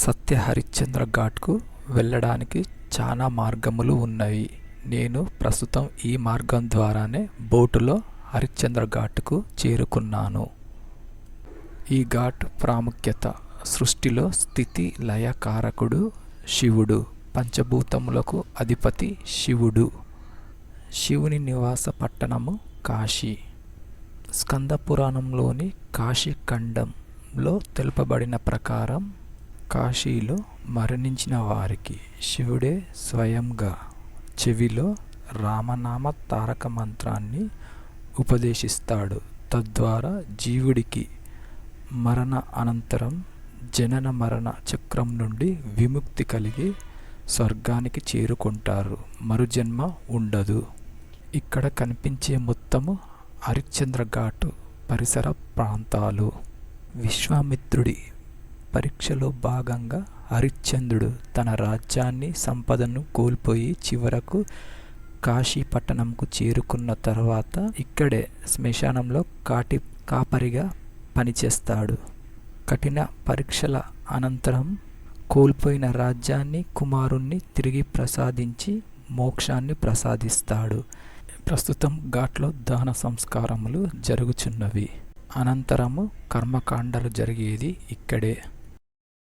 సత్య హరిశ్చంద్ర ఘాట్కు వెళ్ళడానికి చాలా మార్గములు ఉన్నాయి. నేను ప్రస్తుతం ఈ మార్గం ద్వారానే బోటులో హరిశ్చంద్ర ఘాట్కు చేరుకున్నాను. ఈ ఘాట్ ప్రాముఖ్యత: సృష్టిలో స్థితి లయ కారకుడు శివుడు, పంచభూతములకు అధిపతి శివుడు. శివుని నివాస పట్టణము కాశీ. స్కంద పురాణంలోని కాశీఖండంలో తెలుపబడిన ప్రకారం కాశీలో మరణించిన వారికి శివుడే స్వయంగా చెవిలో రామనామ తారక మంత్రాన్ని ఉపదేశిస్తాడు. తద్వారా జీవుడికి మరణ అనంతరం జనన మరణ చక్రం నుండి విముక్తి కలిగి స్వర్గానికి చేరుకుంటారు. మరుజన్మ ఉండదు. ఇక్కడ కనిపించే మొత్తము హరిశ్చంద్ర ఘాట్ పరిసర ప్రాంతాలు. విశ్వామిత్రుడి పరీక్షలో భాగంగా హరిశ్చంద్రుడు తన రాజ్యాన్ని సంపదను కోల్పోయి చివరకు కాశీ పట్టణంకు చేరుకున్న తర్వాత ఇక్కడే శ్మశానంలో కాపరిగా పనిచేస్తాడు. కఠిన పరీక్షల అనంతరం కోల్పోయిన రాజ్యాన్ని కుమారుణ్ణి తిరిగి ప్రసాదించి మోక్షాన్ని ప్రసాదిస్తాడు. ప్రస్తుతం ఘాట్లో దహన సంస్కారములు జరుగుచున్నవి. అనంతరము కర్మకాండలు జరిగేది ఇక్కడే.